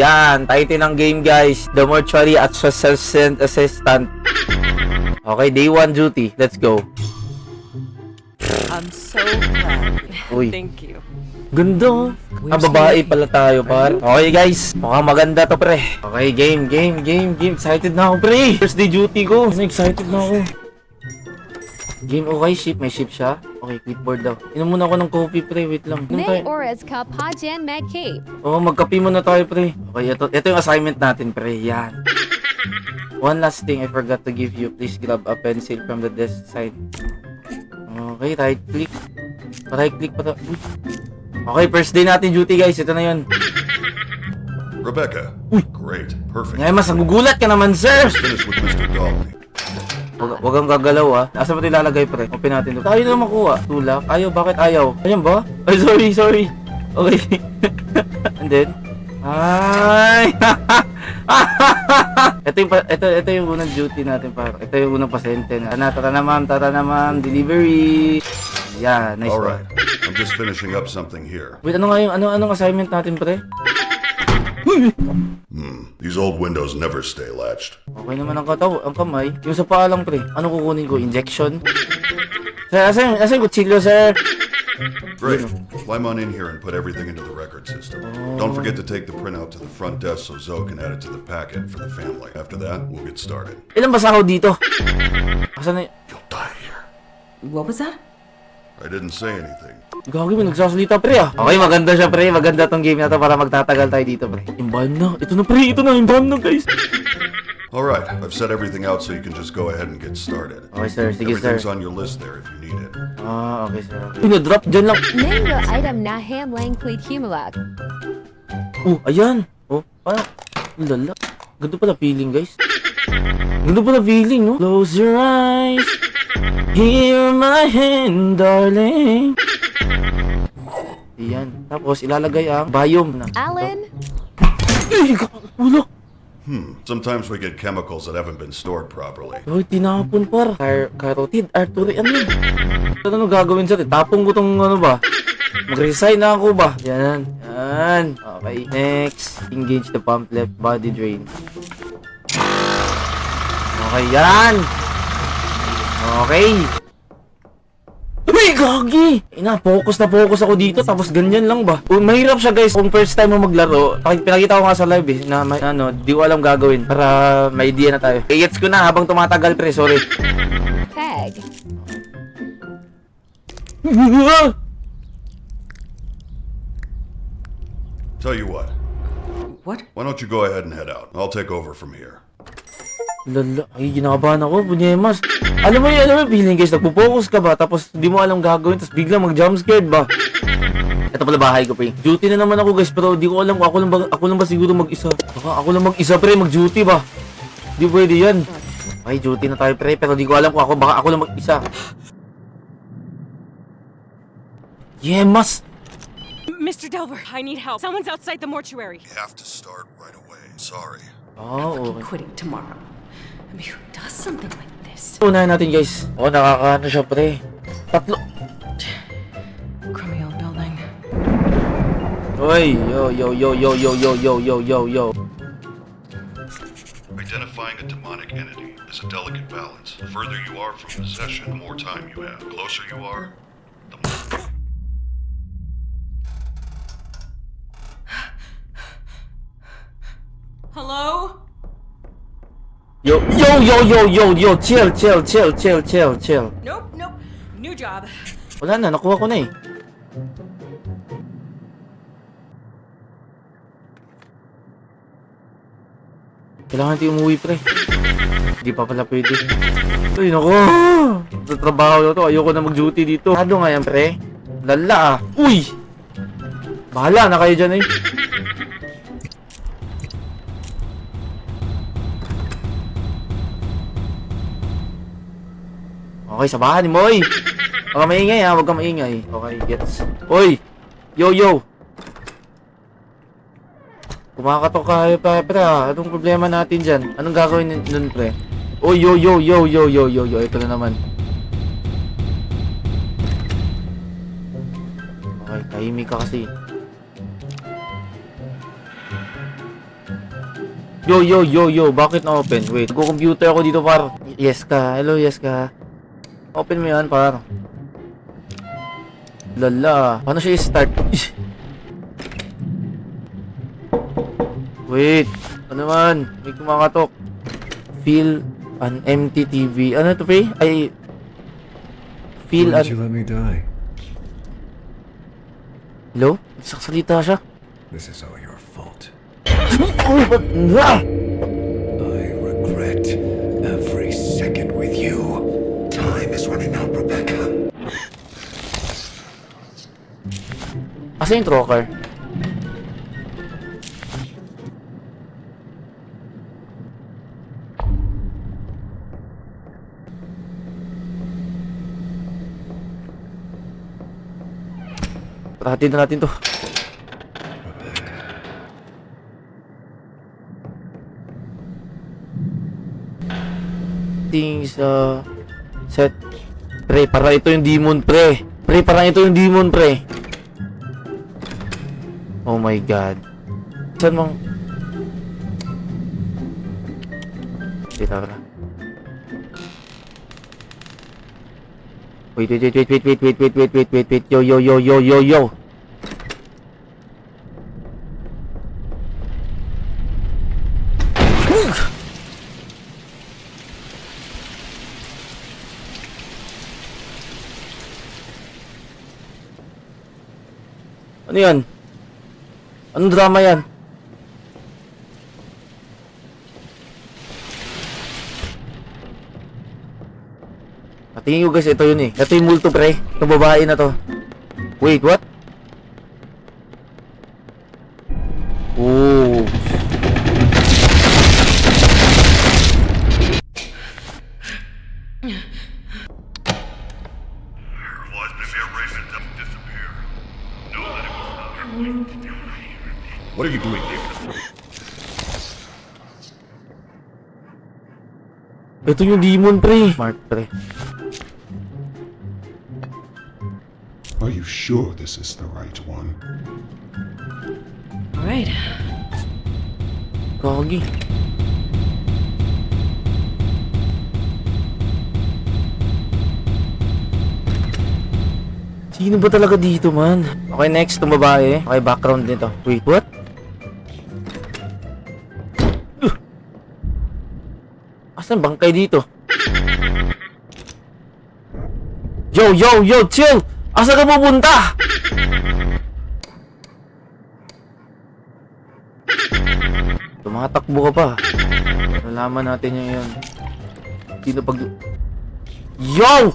Yan, title ng game guys. The Mortuary Assistant. Okay, day 1 duty. Let's go. I'm so glad. Uy. Thank you. Ganda. Babae pala tayo, par. Okay, guys. Mukhang maganda to, pre. Okay, game. Excited na ako, pre. First day duty ko. Excited na ako. Game, okay, ship. May ship siya. Okay, clipboard daw. Inom muna ako ng coffee, pre. Wait lang. Inom May tayo. Auras Cup Podjan Med Cape. Oo, magkape muna tayo, pre. Okay, ito yung assignment natin, pre. Yan. One last thing I forgot to give you. Please grab a pencil from the desk side. Okay, right click. Right click pa. Okay, first day natin duty, guys. Ito na yun. Rebecca. Great. Perfect. Ngayon, mas nagugulat ka naman, sir. Just finished with Mr. Dolly. Wag kang gagalaw, ah. Asa ba ito ilalagay, pre? Open natin ito. Tayo na makuha. Tulak. Ayaw, bakit ayaw? Ayan ba? Ay, sorry. Okay. And then, ay! ito yung unang duty natin, para. Ito yung unang pasyente na. Tara na, ma'am. Delivery. Yeah, nice All one. right. I'm just finishing up something here. Wait, ano nga yung, anong assignment natin, pre? These old windows never stay latched. Okay naman ang kamay. Yung sa paa lang, pre. Ano kukunin ko? Injection? Sir, asan yung kutsilyo, sir? Great. Climb on in here and put everything into the record system. Don't forget to take the printout to the front desk so Zoe can add it to the packet for the family. After that, we'll get started. Ilan ba sahod dito? Asan na You'll die here. What was that? I didn't say anything. Gagi mo, nagsasalita, pre, ah. Okay, maganda siya, pre. Maganda tong game na to para magtatagal tayo dito, pre. Imbalm na. Ito na, pre. Imbalm na, guys. All right. I've set everything out so you can just go ahead and get started. Okay, sir. Sige, sir. Everything's on your list there if you need it. Ah, okay, sir. Okay. Uy, na-drop dyan lang. Mango item na ham lang tweet humulag. Ayan. Parang, lala. Ganda pala feeling, guys. Ganda pala feeling, no? Close your eyes. Hear my hand, darling. Ayan. Tapos, ilalagay ang biome na. Alan, Ay, ulo. Sometimes we get chemicals that haven't been stored properly. Uy, tinapon, par. Carotid artery, ano yun? Ano gagawin sa'yo? Tapong ko tong ano ba? Mag-resign na ako ba? Yan. Okay, next. Engage the pump left body drain. Okay, yan. Okay. Uy, gagi! Focus ako dito, tapos ganyan lang ba? Mahirap siya, guys. Kung first time mo maglaro, pinakita ko nga sa live, na di ko alam gagawin para may idea na tayo. Gets ko na habang tumatagal, pre. Sorry. Peg. Tell you what. What? Why don't you go ahead and head out? I'll take over from here. Lala, ay ginakabahan ako, bunyemas. Alam mo yung feeling, guys, nagpo-focus ka ba, tapos di mo alam gagawin, tapos biglang mag-jumpscared ba? Ito pala bahay ko, pre. Duty na naman ako, guys, pero di ko alam kung ako lang ba siguro mag-isa. Baka ako lang mag-isa, pre, mag-duty ba? Di pwede yan. Okay, duty na tayo, pre, pero di ko alam kung baka ako lang mag-isa. Yemas! Mr. Delver, I need help. Someone's outside the mortuary. You have to start right away. Sorry. Oh, okay. Quitting tomorrow. I mean, who does something like this? Unahin natin, guys. Nakakaano siya, pre. Tatlo. Crummy old building. Oy, yo. Identifying a demonic entity is a delicate balance. The further you are from possession, the more time you have. The closer you are, the more... Hello? Yo, chill. Nope. New job. Wala na, nakuha ko na eh. Kailangan natin umuwi, pre. Hindi pa pala pwede. Uy, naku! Sa trabaho na to, ayoko na mag-duty dito. Ano nga yan, pre? Lala ah. Uy! Bahala na kayo dyan eh. Okay, sabahan mo, oy! Huwag kang maingay, ha? Huwag kang maingay. Okay, gets. Oy! Yo! Kumakatok ka, pre, ha? Anong problema natin dyan? Anong gagawin nun, pre? Oy, yo! Ito na naman. Okay, tahimik ka kasi. Yo, bakit na-open? Wait, nagko-computer ako dito, par. Yes ka, hello, yes ka. Open mo yan, par. Lala, paano siya i-start? Wait, ano naman? May kumakatok. Feel an empty TV. Ano to, pre? Ay, feel Why an... did you let me die? Hello? Saksalita siya. This is all your fault. Oh, ba't na? I regret every second with you. Time is running out, Rebecca. Asa yung troker? Rahatin na natin to. Things, set. Pre, para ito yung demon, pre. Pre, parang ito yung demon, pre. Oh my god. Saan mong... Dito na. Wait. Yo. Ano yan? Anong drama yan? Tingin ko guys, ito yun eh. Ito yung multo, pre. Itong babae na to. Wait, what? Oh. What are you doing here? Ito yung demon, pre. Mark, pre. Are you sure this is the right one? All right. Gagi. Sino ba talaga dito, man? Okay, next, itong babae. Okay, background nito. Wait, what? Asan bangkay dito? Yo, chill! Asa ka pupunta? Tumatakbo ka pa. Nalaman natin yung yun. Sino pag... Yo!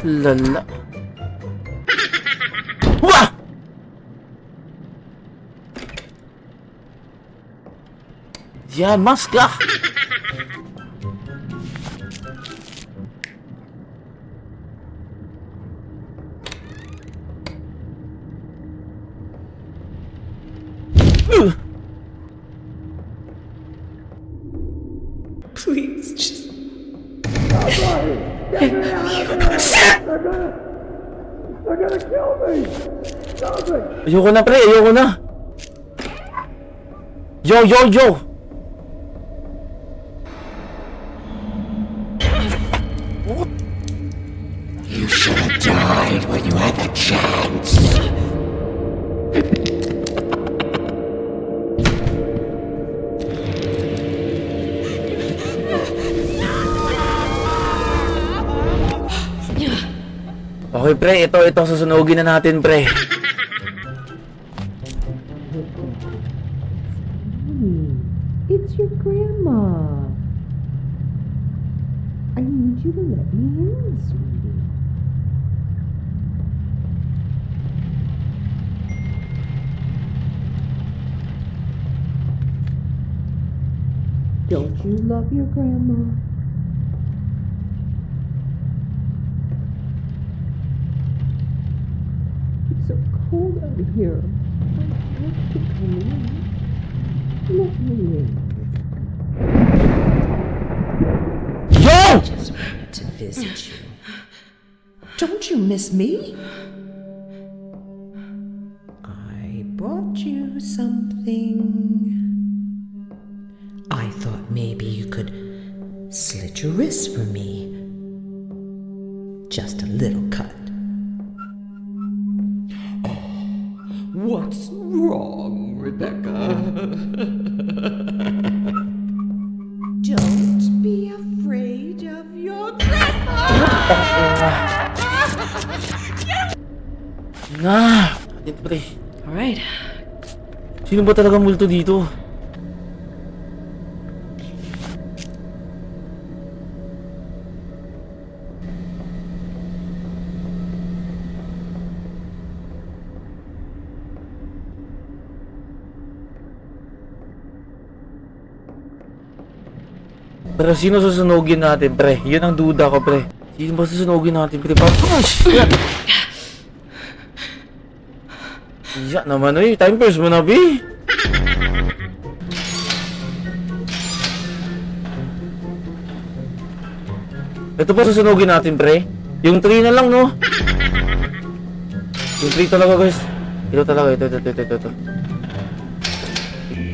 Lala. Wah! Yan, mas ka! Please, just. Ayoko na, pre. Ayoko na. Yo! You should have died when you had the chance. Okay, pre. Ito. Susunugin na natin, pre. It's your grandma. I need you to let me in, sweetie. Don't you love your grandma? It's so cold out here. I have to come in. Let me in. Yo! Just wanted to visit you. Don't you miss me? I brought you something. I thought maybe you could slit your wrist for me. Just a little cut. What's wrong, Rebecca? Don't be afraid of your Atin pre. Alright. Sino ba talaga multo dito? Pero sino susunugin natin, pre? Yun ang duda ko, pre. Sino ba susunugin natin, pre? Oh, shit! Iya naman, oy. Time first mo na, B. Ito pa susunugin natin, pre. Yung 3 na lang, no? Yung 3 talaga, guys. Ito talaga, ito.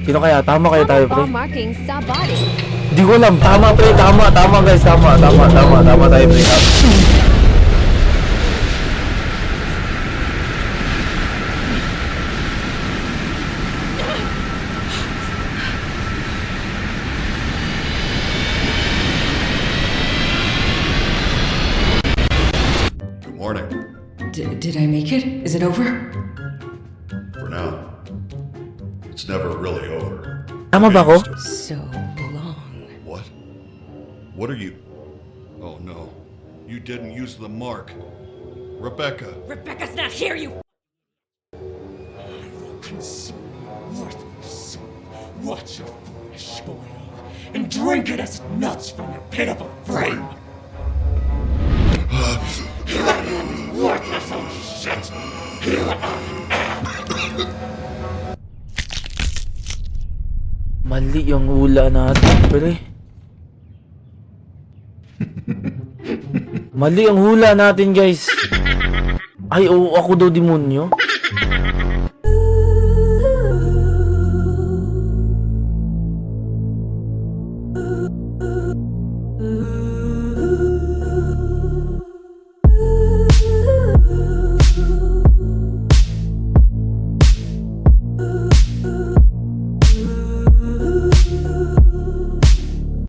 Sino kaya? Tama kaya tayo, pre? Ball markings sa body. Di ko alam. Tama, pre. Tama, guys. Tama tayo, pre. Good morning. Did I make it? Is it over? For now. It's never really over. Tama ba ako? So long. What? What are you? Oh no. You didn't use the mark. Rebecca. Rebecca's not here, you. Worthless. Watch your flesh boil and drink it as it melts from your pitiful frame. Worthless old shit. Mali yung hula natin, pre. Mali ang hula natin, guys. Ay, oo, ako daw demonyo.